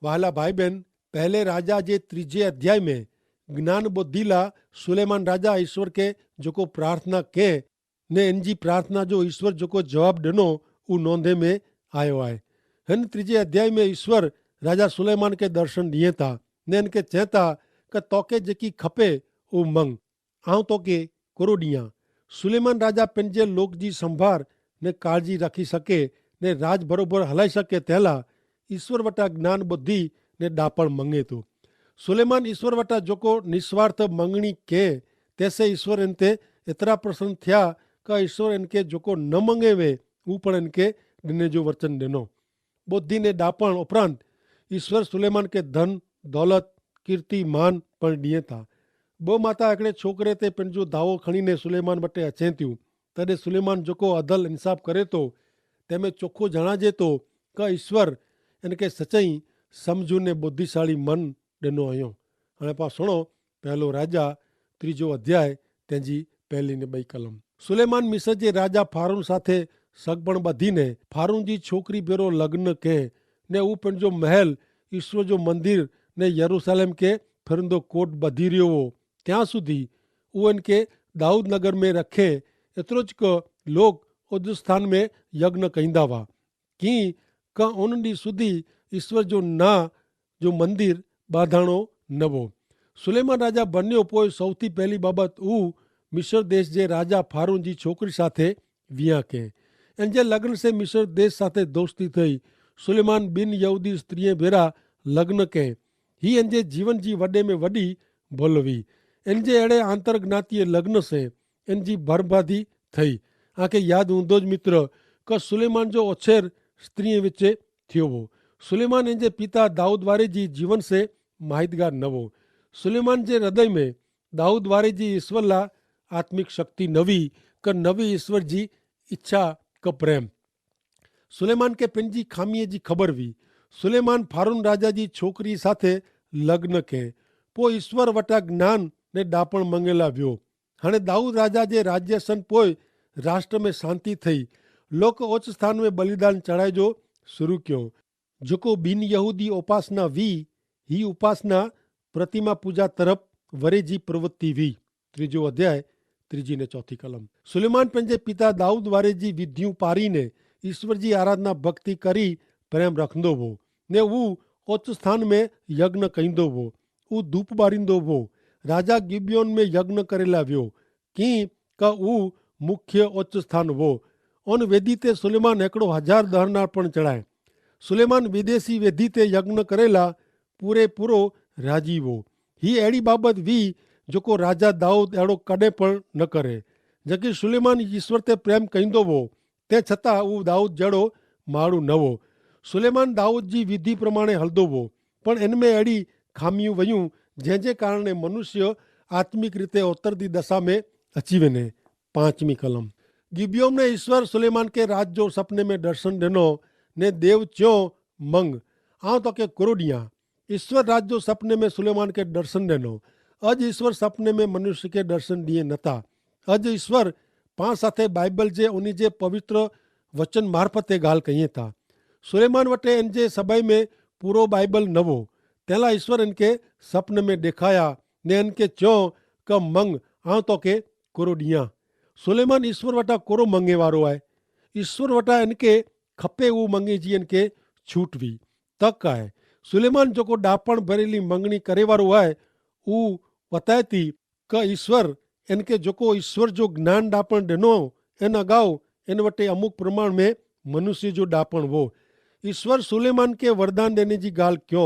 वाला भाई बहन, पहले राजा जे 3 अध्याय में ज्ञान बुद्धि ला सुलेमान राजा ईश्वर के जो प्रार्थना के ने इन जी प्रार्थना जो ईश्वर जो जवाब दिनो उ नोंधे में आयो है। हिन 3 अध्याय में ईश्वर राजा सुलेमान के दर्शन दिए था ने इनके चेता कि तोके जेकी खपे उ मंग, आऊं तोके करो दियां। सुलेमान राजा पंहिंजे लोक जी संभार ने काळजी रखी सके ने राज बरोबर हलाई सके तेला ईश्वर वटा ज्ञान बुद्धि ने ॾापण मंगे तो। सुलेमान ईश्वर वटा जो निस्वार्थ मंगणी के तैसे ईश्वर इनते एतरा प्रसन्न थिया कि ईश्वर इनके जो न मंगे वे ऊ पण इनके ॾिने जो वचन ॾिनो। बुद्धि ने ॾापण उपरांत ईश्वर सुलेमान के धन दौलत कीर्ति मान पण ॾिए था। बो माता हिकिड़े छोकिरे ते पंहिंजो दावो खणीने सुलेमान वटि अचे थियूं। तॾहिं सुलेमान जो अदल इंसाफ़ करे थो तंहिंमें चोखो जणाजे थो कि ईश्वर इनके सचई सम्झू ने बुद्धिशाली मन ॾिनो हुयो। हाणे पाण सुणो पहलो राजा 3 अध्याय तंहिंजी पहली ने 2 कलम। सुलेमान मिस्र जे राजा फारून साथे सगबण ॿधीने फारून जी छोकिरी भेरो लग्न के ने ऊ पंहिंजो महल ईश्वर जो मंदिर ने यरूशलेम के फिरंदो कोट ॿधी रहियो हो ત્યાં સુધી वो इनके दाऊद नगर में रखे। एतिरो च लोग उज स्थान में यज्ञ कंदा हुआ कि उन ॾींहुं સુધી ईश्वर जो ना जो मंदिर बांधाणो न हो। सुलेमान राजा बन्यो पोइ सौथी पहली बाबत ऊ मिस्र देश जे राजा फारून जी छोकरी साथे विया के। इन जे लग्न से मिस्र देश साथे दोस्ती थई। सुलेमान 2 यहूदी स्त्रियों भेरा लग्न के। ही इन जे जीवन जी वॾे में वॾी भुल हुई। इन जे अहिड़े आंतरज्ञातीय लग्न से इन जी बर्बादी थई। आखे याद हूंदो मित्र कि सुलेमान जो उछेर स्त्रियों विच थियो हो। सुलेमान इन जे पिता दाऊद वारे जी जीवन से माहितगार न हो। सुलेमान जे हृदय में दाऊद वारे जी ईश्वर ला आत्मिक शक्ति नवी क नवी ईश्वर जी इच्छा क प्रेम। सुलेमान के पंहिंजी खामीअ जी ख़बर हुई। सुलेमान फारून राजा जी छोकरी साथे लग्न के पोइ ईश्वर वटा ज्ञान ने ॾापण मंगेला वियो। हाणे दाऊद राजा जे राज्यसन पोइ राष्ट्र में शांति थई। लोक उच्च स्थान में बलिदान चढ़ाए जो शुरू कियो। जो बिन यहूदी उपासना हुई ही उपासना प्रतिमा पूजा तरफ वरे जी प्रवृत्ति हुई। 3 अध्याय 3 ने 4 कलम। सुलेमान पंहिंजे पिता दाऊद वारे जी विधियूं पारीने ईश्वर जी आराधना भक्ति करी प्रेम रखंदो हो ने ऊ उच्च स्थान में यज्ञ कंदो हो। ऊ धूप बारींदो हो। राजा गिबियोन में यज्ञ करेला वियो कि ऊ मुख्य उच्च स्थान हो। उन वेदी ते सुलेमान 1000 दहनार्पण चढ़ाए। सुलेमान विदेशी वेदी ते यज्ञ करेला पूरो राजी हो। ही अहिड़ी बाबत हुई जो राजा दाऊद अहिड़ो कॾहिं पण न करे। जबकि सुलेमान ईश्वर ते प्रेम कंदो हो ते छतां ऊ दाऊद जहिड़ो माण्हू न हो। सुलेमान दाऊद जी विधि प्रमाणे हलंदो हो पण इनमें अहिड़ी खामियूं वयूं जंहिंजे कारण मनुष्य आत्मिक रीते उतरती दशा में अची वञे। 5वीं कलम। गिबियोन में ईश्वर सुलेमान के राज जो सपने में दर्शन ॾिनो ने देव चयो मंग आउं तोखे कुरो ॾियां। ईश्वर राज जो सपने में सुलेमान के दर्शन ॾिनो। अॼु ईश्वर सपने में मनुष्य के दर्शन ॾिए नथा। अॼु ईश्वर पाण साथे बाइबल जे उन जे पवित्र वचन मार्फत ॻाल्हि कई था। सुलेमान वटि इन जे सभई में पूरो बाइबल न हो। तंहिंला ईश्वर इनके सपने में ॾेखारिया ने इनके चयो कि मंग आउं तोखे कुरो ॾियां। सुलेमान ईश्वर वटा कुरो मंगे वारो आहे। ईश्वर वटा इनके खपे उहो मंगे जी इनके छूट हुई तक आहे। सुलेमान जो ॾापण भरेली मंगणी करे वारो आहे ऊ बताए थी कि ईश्वर इनके जो ईश्वर जो ज्ञान ॾापण ॾिनो इन अगाऊ इन वटि अमुक प्रमाण में मनुष्य जो ॾापण हो। ईश्वर सुलेमान के वरदान ॾियण जी ॻाल्हि कयो।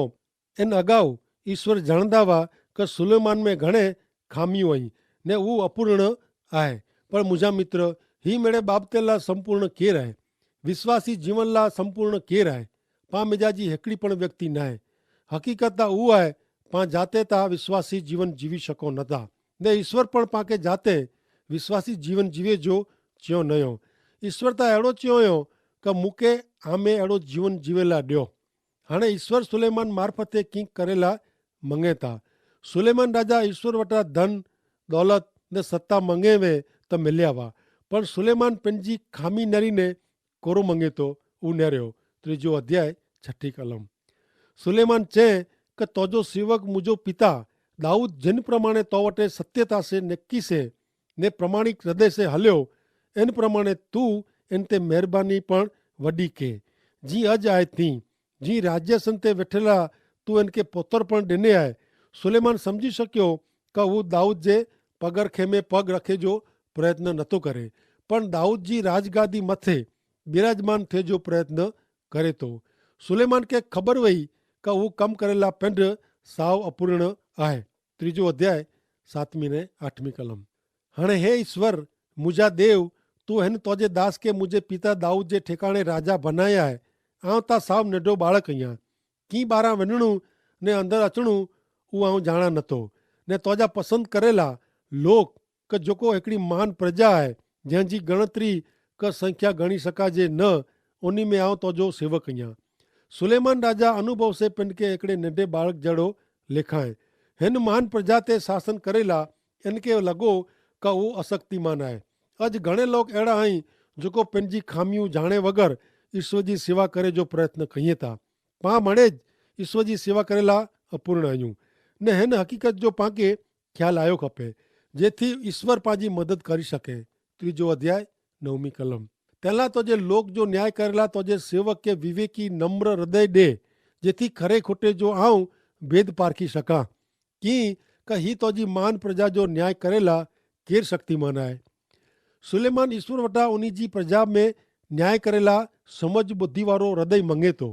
इन अगाऊ ईश्वर ॼाणंदा हुआ कि सुलेमान में घणे खामियूं आहिनि ने उहो अपूर्ण आहे। पर मुंहिंजा मित्र ही मेरे बाबते लाइ संपूर्ण केरु आहे? विश्वासी जीवन लाइ संपूर्ण केरु आहे? पाण मिजाजी हिकिड़ी पण व्यक्ति न आहे। हक़ीक़त त उहो आहे पाण जाते था विश्वासी जीवन जीवी सघूं नथा ने ईश्वर पण पाण खे जाते विश्वासी जीवन जीवे जो चयो न हुयो। ईश्वर त अहिड़ो चयो हुयो कि मूंखे आमे अहिड़ो जीवन जीवे लाइ ॾियो। हाणे ईश्वर सुलेमान मार्फत कीअं करेला मंगे था। सुलेमान राजा ईश्वर वटा धन दौलत ने सत्ता मंगे वे त मिलिया हुआ पर सुलेमान पंहिंजी खामी नरी ने कोरो मंगे थो ऊ निरियो। 3 अध्याय 6 कलम। सुलेमान चए कि तोजो सेवक मुझो पिता दाऊद जिन प्रमाणे तो वटे सत्यता से नक्की से ने प्रमाणिक हृदय से हलियो इन प्रमाणे तू इन ते मेहरबानी पण वडी के जी अज आए थी जी राज्यसन ते वेठेला तू इनके पुत्र पण ॾिने आहे। सुलेमान समझी सकियो कि वो दाऊद जे पगरखे में पग रखे जो प्रयत्न नथो करे पण दाऊद जी राजगादी मथे बिराजमान थे जो प्रयत्न करे तो। सुलेमान के खबर वही कि वो कम करेला पिंड साव अपूर्ण आहे। त्रीजो अध्याय 7वीं ने 8वीं कलम। हाणे हे ईश्वर मुझा देव तू हिन तोजे दास के मुझे पिता दाऊद जे ठिकाणे राजा बनाया है। आउं ता साव नंढो बालक आहियां की ॿाहिरां वञणो ने अंदरि अचणो उहो आउं ॼाणा नथो ने तोजा पसंदि करेला लोक कि जेको हिकिड़ी महान प्रजा आहे जंहिंजी ॻणतरी क संख्या ॻणी सघिजे न उन में आउं तुंहिंजो सेवक आहियां। सुलेमान राजा अनुभव से पिंड के हिकिड़े नंढे बालक जहिड़ो लिखाए हिन महान प्रजा ते शासन करेला इनके लॻो कि उहो अशक्तिमान आहे। अॼु घणे लोग अहिड़ा आहिनि जेको पंहिंजी खामियूं ॼाणे बग़ैर ईश्वर जी सेवा करे जो प्रयत्न कयूं था। पाण मणे ईश्वर जी सेवा करेला अपूर्ण आहियूं ने हिन हक़ीक़त जो पाण खे ख़्यालु आयो खपे जेथी ईश्वर पंहिंजी मदद करे सघे। त्रीजो अध्याय 9वीं कलम। तंहिंला तुंहिंजे लोक जो न्याय करेला तुंहिंजे सेवक खे विवेकी नम्र हृदय ॾे जेथी खरे खोटे जो आऊं भेद पारखी सघां की ही तुंहिंजी महान प्रजा जो न्याय करेला केरु शक्तिमान आहे। सुलेमान ईश्वर वटां उन जी प्रजा में न्याय करेला समझ बुद्धि वारो हृदय मंगे थो।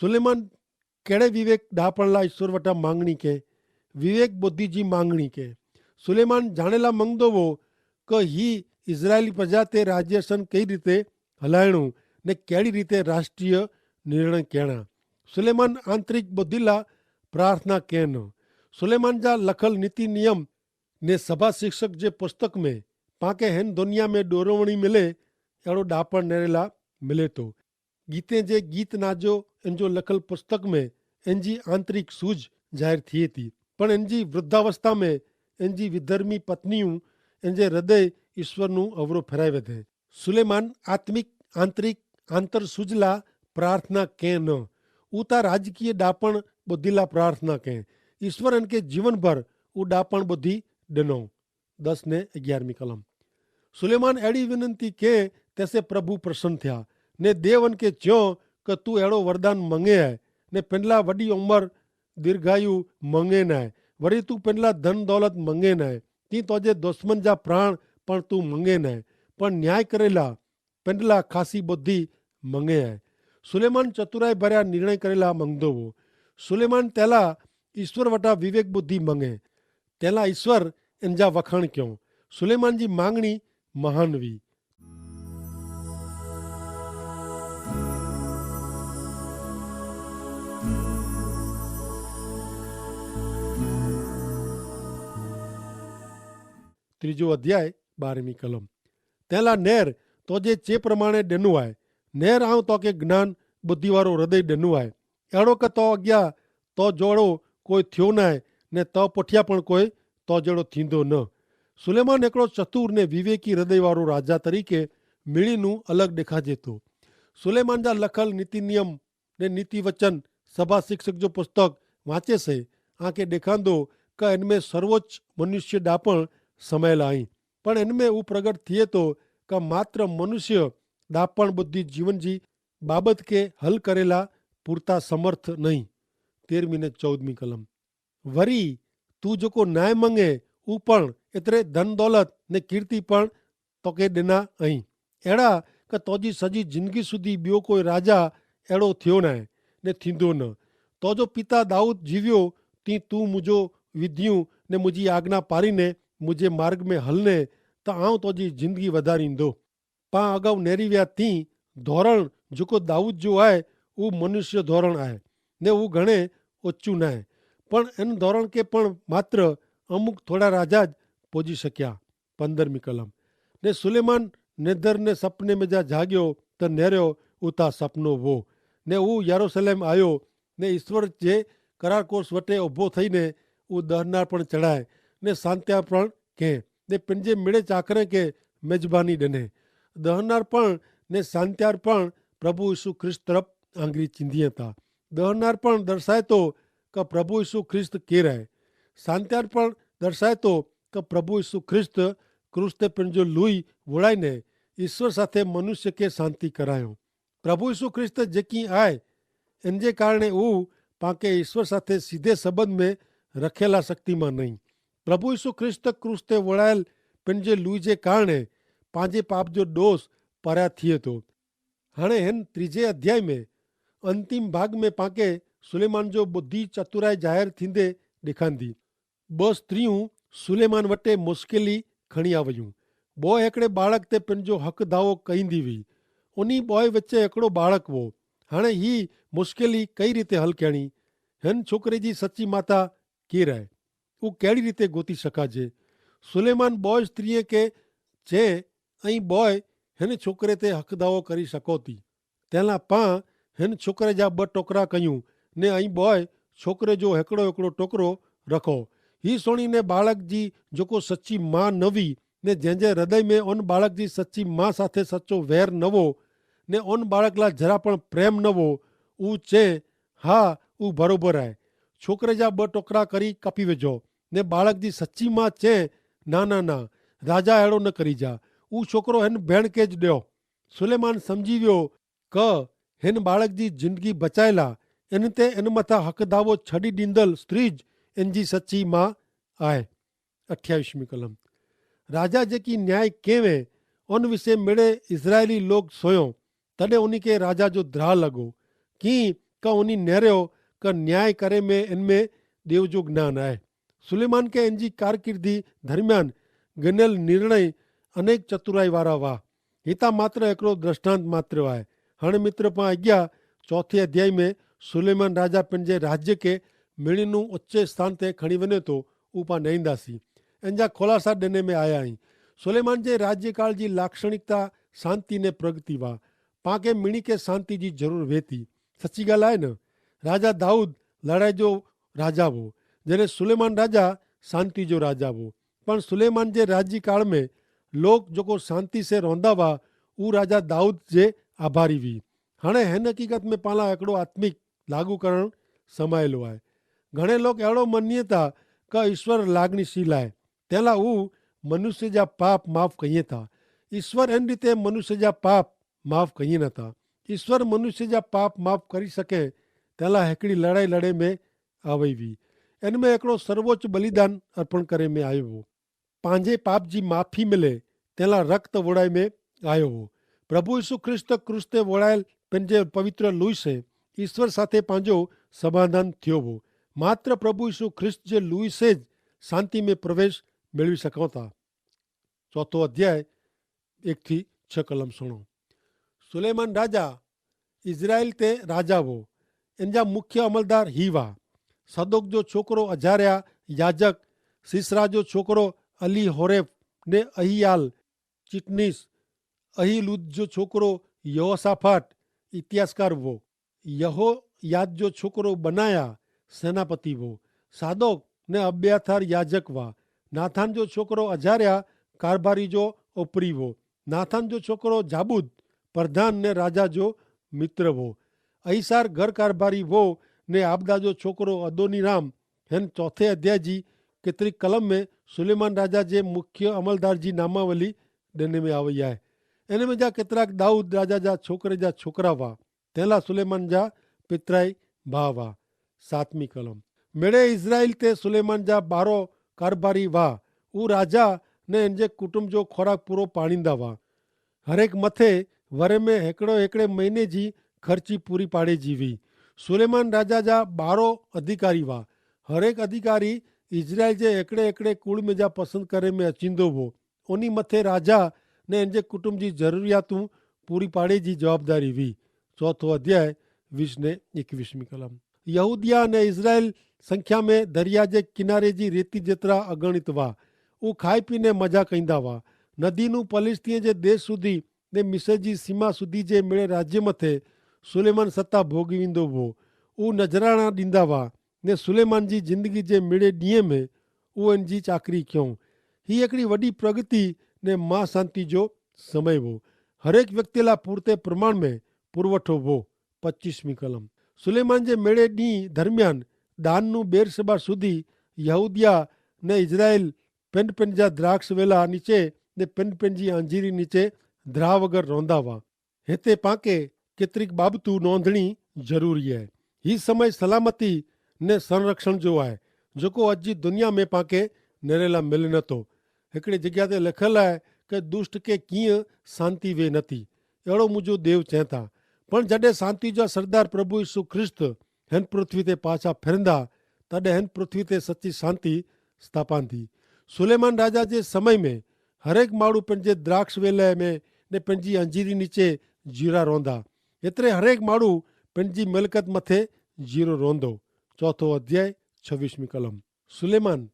सुलेमान कहिड़े विवेक ॾापण लाइ ईश्वर वटां मांगणी के विवेक बुद्धि जी मांगणी के। सुलेमान जाणेला मंगदो हो कि ही इज़राइली प्रजा ते राज्यसन कई रीते हलाइणो ने कहिड़ी रीते राष्ट्रीय निर्णय करणा। सुलेमान आंतरिक बुद्धि लाइ प्रार्थना कयनि। सुलेमान जा लखल नीति नियम ने सभा शिक्षक जे पुस्तक में पाके हिन दुनिया में ॾोरवणी मिले अहिड़ो ॾापण नेरेला मिले थो। गीते जे गीत नाजो इन जो लखल पुस्तक में इन जी आंतरिक सूझ ज़ाहिर थिए थी पर इन जी वृद्धावस्था में इन जी विधर्मी पत्नियूं इन जे हृदय ईश्वर नूं अवरो फेराए वधे। सुलेमान आत्मिक आंतरिक आंतर सूझ ला प्रार्थना कं न ऊ ता राजकीय ॾापण बुद्धि ला प्रार्थना कं। ईश्वर इनके जीवन भर ऊ ॾापण बुद्धि ॾिनो। 10 ने 11वीं कलम। सुलेमान अहिड़ी विनंती कं तैसे प्रभु प्रसन्न थिया ने देवन के चयो कि तू अहिड़ो वरदान मंगे है ने पिंडला वॾी उमिरि दीर्घायु मंगे न आहे वरी तू पिंडला धन दौलत मंगे न आहे ती तुंहिंजे दुश्मन जा प्राण पण तू मंगे न आहे पण न्याय करेला पिंडला खासी बुद्धि मंगे आहे। सुलेमान चतुराई भरिया निर्णय करेला मंगदो हो। सुलेमान तैला ईश्वर वटा विवेक बुद्धि मंगे तैला ईश्वर इन जा वखाण कयूं। सुलेमान जी मांगणी महान हुई। ત્રીજો અધ્યાય 12મી કલમ। તહેલા નેર તો જે चे પ્રમાણે ॾिनो आहे નેર આऊं तो के ज्ञान बुद्धि वारो हृदय ॾिनो आहे अहिड़ो कि तो अॻियां तो जहिड़ो कोई थियो न आहे ने तो पुठियां पण कोई तो जहिड़ो थींदो न। सुलेमान हिकिड़ो चतुर ने विवेकी हृदय वारो राजा तरीक़े मिड़ी नूं अलॻि ॾेखारिजे थो। सुलेमान जा लखल नीति नियम ने नीति वचन सभा शिक्षक जो पुस्तक वाचे से आंखे ॾेखारींदो कि इनमें सर्वोच्च मनुष्य ॾापण समयल आई पण इनमें ऊ प्रगट थिए थो कि मात्र मनुष्य ॾापण बुद्धि जीवन जी बाबत के हल करेला पूरता समर्थ नहीं। 13वीं ने 14वीं कलम। वरी तू जेको न्याय मंगे ऊ पण एतिरे धन दौलत ने कीर्ति पण तोखे ॾिना आई अहिड़ा कि तुंहिंजी सॼी जिंदगी सुधी ॿियो कोई राजा अहिड़ो थियो न आहे ने थींदो न। तुंहिंजो पिता दाऊद जीवियो तीअं तूं मुंहिंजो विधियूं ने मुंहिंजी आज्ञा पारीने मुझे मार्ग में हलने त आऊं तुंहिंजी जिंदगी वधारींदो। पां अगाऊ नेरी विया थी धोरण जेको दाऊद जो आहे उहो मनुष्य धोरण आहे ने उहो घणे ऊचू न आहे पण इन धोरण के पण मात्र अमुक थोड़ा राजा पहुची सकिया। 15वीं कलम। ने सुलेमान निदर ने सपने में जा जागियो त नेरियो उता सपनो वो ने ऊ यरूशलेम आयो ने ईश्वर जे करार कोर्स वटे उभो थईने ऊ दहनार पण चढ़ाए ने सांत्यापण के ने पंहिंजे मिड़े चाकरे के मेजबानी ॾिने। दहनार पण ने सांत्यार पण प्रभु यीशु ख्रिस्त तरफ़ आंगरी चींदीअ था दहनार पण दर्शाए तो कि प्रभु यीशु ख्रिस्त केर आहे। सांत्यार पण दर्शाए तो कि प्रभु यीशु ख्रिस्त क्रूस ते पंहिंजो लुई वोड़ाईने ईश्वर साथे मनुष्य खे शांति करायो। प्रभु यीशु ख्रिस्त जेकी आहे इन जे कारणे हू पांखे ईश्वर साथे सीधे संबंध में रखेला शक्तिमान नहीं। प्रभु यीशु ख्रिस्त क्रूस ते वोड़ायल पंहिंजे लुई जे कारणे पंहिंजे पाप जो दोष परिया थिए थो। हाणे हिन 3 अध्याय में अंतिम भाग में पांखे सुलेमान जो बुद्धि चतुराई ज़ाहिर थींदे ॾेखारींदी। 2 स्त्रियूं सुलेमान वटे मुश्किली खणी आ वयूं। बोइ हिकिड़े बालक ते पंहिंजो हक़ दावो कईंदी हुई। उन बोइ विच हिकिड़ो बालक हो। हाणे ही मुश्किली कई रीते हल करिणी। हिन छोकिरे जी सची माता केरु आहे, उहो कहिड़ी रीते गोती सघाजे। सुलेमान बोइ स्त्रीअ खे चए ऐं बोइ हिन छोकिरे ते हक़ दावो करी सघो थी। तंहिं पां हिन छोकिरे जा 2 टोकरा कयूं ने ऐं बोइ छोकिरे जो हिकिड़ो हिकिड़ो टोकरो रखो। ही सुणी ने बालक जी जेको सची मां न हुई ने जंहिंजे हृदय में उन बालक जी सची मां साथे सचो वैर न हो ने उन बालक लाइ जरा पण प्रेम न हो, उहो चए हा उहो बरोबर आहे। छोकिरे जा 2 टोकरा करी कपी विझो ने बालक जी सची मां चए ना ना ना राजा अहिड़ो न करी जा, उहो छोकिरो हिन भेण खे ज ॾियो। सुलेमान सम्झी वियो क हिन बालक जी ज़िंदगी बचाइला इन ते इन मथां हक़ दावो छॾी ॾींदड़ स्त्री इन जी सची मां आहे। 28वीं कलम। राजा जेकी न्याय केवे उन विषय मिड़े इज़राइली लोग सोयो तॾहिं उन खे राजा जो द्राह लॻो की क उन नेरियो क न्याय करे में इनमें देव जो ज्ञान आहे। सुलेमान खे इन जी कारकिर्दी दरमियान गिनियल निर्णय अनेक चतुराई वारा हुआ। हितां मात्र हिकिड़ो दृष्टांत मात्र आहे। हाणे मित्र पां अॻियां 4 अध्याय में सुलेमान राजा पंहिंजे राज्य खे मिणिनूं उचे स्थान ते खणी वञे थो, उहो पां ॾींदासीं। इन जा खुलासा ॾिने में आया आहिनि। सुलेमान जे राज्यकाल जी लाक्षणिकता शांति ने प्रगति हुआ। पांखे मिणी खे शांति जी ज़रूरत हुए थी। सची ॻाल्हि आहे न। राजा दाऊद लड़ाई जो राजा हो, जॾहिं सुलेमान राजा शांति जो राजा हो। पर सुलेमान जे राज्यकाल में लोग जेको शांति से रहंदा हुआ उहो राजा दाऊद जे आभारी हुई। हाणे हिन हक़ीक़त में पाण हिकिड़ो आत्मिक लागू करणु समायलो आहे। घणे लोग अहिड़ो मञे था क ईश्वर लागनीशील आहे, तंहिं लाइ हू मनुष्य जा पाप माफ़ कये था। ईश्वर इन रीते मनुष्य जा पाप माफ़ कये नथा। ईश्वर मनुष्य जा पाप माफ़ करी सघे तंहिं लाइ हिकिड़ी लड़ाई लड़े में आवई हुई। इन में हिकिड़ो सर्वोच्च बलिदान अर्पण करे में आयो हो। पंहिंजे पाप जी माफ़ी मिले तंहिं लाइ रक्त वोड़ाई में आयो हो। प्रभु यीशु ख्रिस्त क्रूस ते वोड़ायल पंहिंजे पवित्र लुई से ईश्वर साथे पंहिंजो समाधान थियो हो। मात्र प्रभु यीशु ख्रिस्त जे लुई से शांति में प्रवेश मेळवी सघूं था। 4 अध्याय 1 થી 6 कलम सुनो। सुलेमान राजा इज़राइल ते राजा हो। इन जा मुख्य अमलदार ही हुआ। सदोक जो छोकरो अजारिया याजक, सिसरा जो छोकरो अली होरेफ ने अहियाल चिटनीस, अहीलूद जो छोकरो यहोशाफाट इतिहासकार वो, यहो याद जो छोकरो बनाया सेनापति वो, सादोक ने अब्याथार याजक हुआ, नाथान जो छोकरो अजारिया कारभारी जो ओपरी वो, नाथान जो छोकरो जाबूद प्रधान ने राजा जो मित्र वो, अईसार घर कारभारी वो ने आबदा जो छोकरो अदोनीराम। हिन 4 अध्याय जी केतिरी कलम में सुलेमान राजा जे मुख्य अमलदार जी नामावली ॾिने में आई आहे। इन में जा केतिरा दाऊद राजा जा छोकरे जा छोकरा हुआ, तंहिं लाइ सुलेमान जा पितराई भाउ हुआ। 7वीं कलम। मेड़े इज़राइल ते सुलेमान जा 12 कारभारी हुआ। उहो राजा ने इन जे कुटुंब जो खोराक पूरो पाणींदा हुआ। हर एक मथे वरे में हिकिड़े महीने जी ख़र्ची पूरी पाड़े जी हुई। सुलेमान राजा जा 12 अधिकारी हुआ। हर एक अधिकारी इज़राइल जे हिकिड़े कुल में जा पसंदि करे में अचींदो हो। उन मथे राजा ने इन जे कुटुंब जी ज़रूरियातूं पूरी पाड़े जी जवाबदारी हुई। 4 अध्याय 20 ने 21वीं कलम। यहूदिया ने इज़राइल संख्या में दरिया जे किनारे जी रेती जेतिरा अगणित हुआ। उहे खाई पीने मज़ा कंदा हुआ। नदीनूं पलिस्तीन जे देश सुधी ने मिस्र जी सीमा सुधी जे मिड़े राज्य मथे सुलेमान सत्ता भोगी वेंदो हो। उहे नज़राणा ॾींदा हुआ ने सुलेमान जी ज़िंदगी जे मिड़े ॾींहं में उहे इन जी चाकरी कयूं। हीअ हिकिड़ी वॾी प्रगति ने मां शांति जो समय हो। हर एक व्यक्ति लाइ पूरते प्रमाण में पुरवठो हो। 25वीं कलम। सुलेमान जे मेड़े ॾींहुं दरमियान दानનું બેરસબા સુધી યહૂદિયા ને ઇઝરાયલ પેન દ્રાક્ષ વેલા નીચે ને પેનજી અંજીરી નીચે ધ્રા વગર રોંदा हुआ। हिते पाके केतिरीक बाबतूं नोंधणी ज़रूरी आहे। ही समय सलामती ने संरक्षण जो आहे जेको अॼु जी दुनिया में पाके नेरेला मिले नथो। हिकिड़ी जॻह ते लिखियलु आहे कि दुष्ट खे कीअं शांती वे नथी, अहिड़ो मुंहिंजो देव चए था। पण जॾहिं शांति जा सरदार प्रभु यीशु ख्रिस्त हिन पृथ्वी ते पाछा फिरंदा तॾहिं हिन पृथ्वी ते सची शांती स्थापंदी। सुलेमान राजा जे समय में हरेक माण्हू पंहिंजे द्राक्ष वेलय में ने पंहिंजी अंजीरी नीचे जीरा रोंदा। एतिरे हरेक माण्हू पंहिंजी मिल्कत मथे जीरो रोंदो। चौथो अध्याय 26वीं कलम। सुलेमान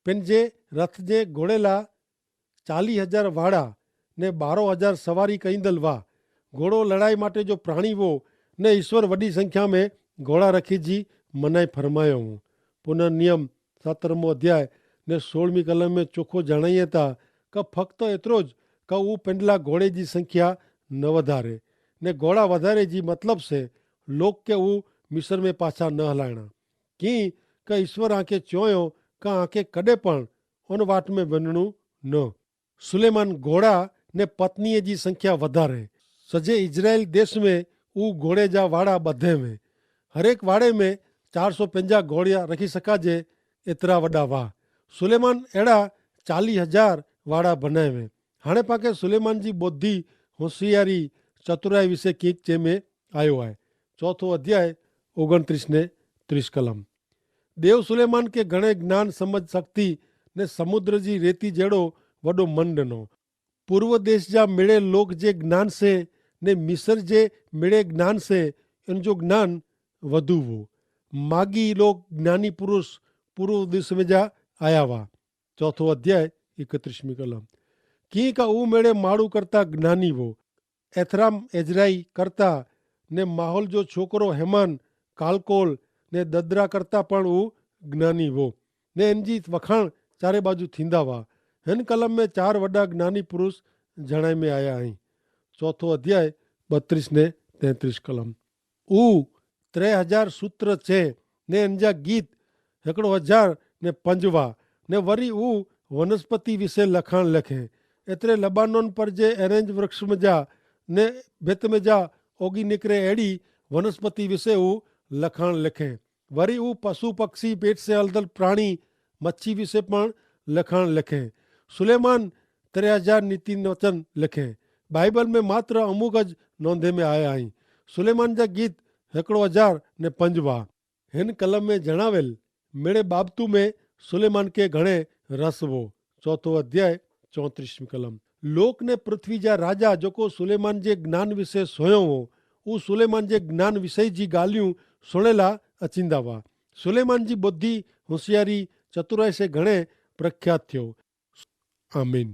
पंहिंजे रथ जे घोड़े लाइ 40,000 वाड़ा ने 12,000 सवारी कईंदल हुआ। घोड़ो लड़ाई माटे जो प्राणी हो ने ईश्वर वॾी संख्या में घोड़ा रखी जी मनाई फरमायो हो। पुनः नियम 17 अध्याय ने 16वीं कलम में चोखो जणाइए था कि फक्त एतिरो ज कि हू पंहिंजे घोड़े जी संख्या न वधारे ने घोड़ा वधारे जी मतलब से लोक के हू मिस्र में पाछा न हलाइणा। कीअं कि ईश्वर आंखे चयो कि आंखे कॾहिं पण उन वाट में वञणो न। सुलेमान घोड़ा ने पत्नीअ जी संख्या वधारे। सॼे इज़राइल देश में हू घोड़े जा वाड़ा ॿधे हुए। हरेक वाड़े में 450 घोड़ा रखी सघाजे एतिरा वॾा हुआ। सुलेमान अहिड़ा 40,000 वाड़ा बनाए हुए। हाणे पाके सुलेमान जी बुद्धि होशियारी चतुराई विषय कीचे में आयो आहे। चौथो अध्याय 29 ने 30 कलम। देव सुलेमान के घणे ज्ञान समझ शक्ति ने समुद्र जी रेती जहिड़ो वॾो मन ॾिनो। पूर्व देश जा मिड़े लोक जे ज्ञान से ने मिस्र जे मिड़े ज्ञान से इन जो ज्ञान वधु हो। मागी लोग ज्ञानी पुरुष पूर्व देश में जा आया हुआ। चौथो अध्याय 31वीं कलम। कीअं का ऊ मेड़े माण्हू करता ज्ञानी हो। एथराम एजराई करता ने माहौल जो छोकरो हेमान कालकोल ने ददरा करता पण ऊ ज्ञानी हो ने इन जी वखाण चारे बाजू थींदा हुआ। हिन कलम में 4 वॾा ज्ञानी पुरुष जणाए में आया आहिनि। चौथो अध्याय 32 ने 33 कलम। ऊ 3000 सूत्र छे ने इन जा गीत 1000 ने 5 हुआ ने वरी ऊ वनस्पति विषय लखाण लिखे। एतिरे लबानोन पर जे एरेंज वृक्ष में जा ने भित में जा ओगी निकिरे अहिड़ी वनस्पति विषय ऊ लखाण लिखे। वरी ऊ पशु पक्षी पेट से हलदल प्राणी मच्छी विषय पण लखाण लिखे। सुलेमान 3000 नीति वचन लिखे। बाइबल में मात्र अमुक ज नोंधे में आया आहिनि। सुलेमान जा गीत 1000 ने 5 हुआ। हिन कलम में जणावेल मेड़े बाबतू में सुलेमान के घणे रस हो। चौथो अध्याय 34वीं कलम। लोक ने पृथ्वी जा राजा जेको सुलेमान जे ज्ञान विषय सोयो हो ऊ सुलेमान जे ज्ञान विषय जी ॻाल्हियूं सुणेला अचींदा हुआ। सुलेमान जी बुद्धि होशियारी चतुराई से घणे प्रख्यात थियो। आमीन।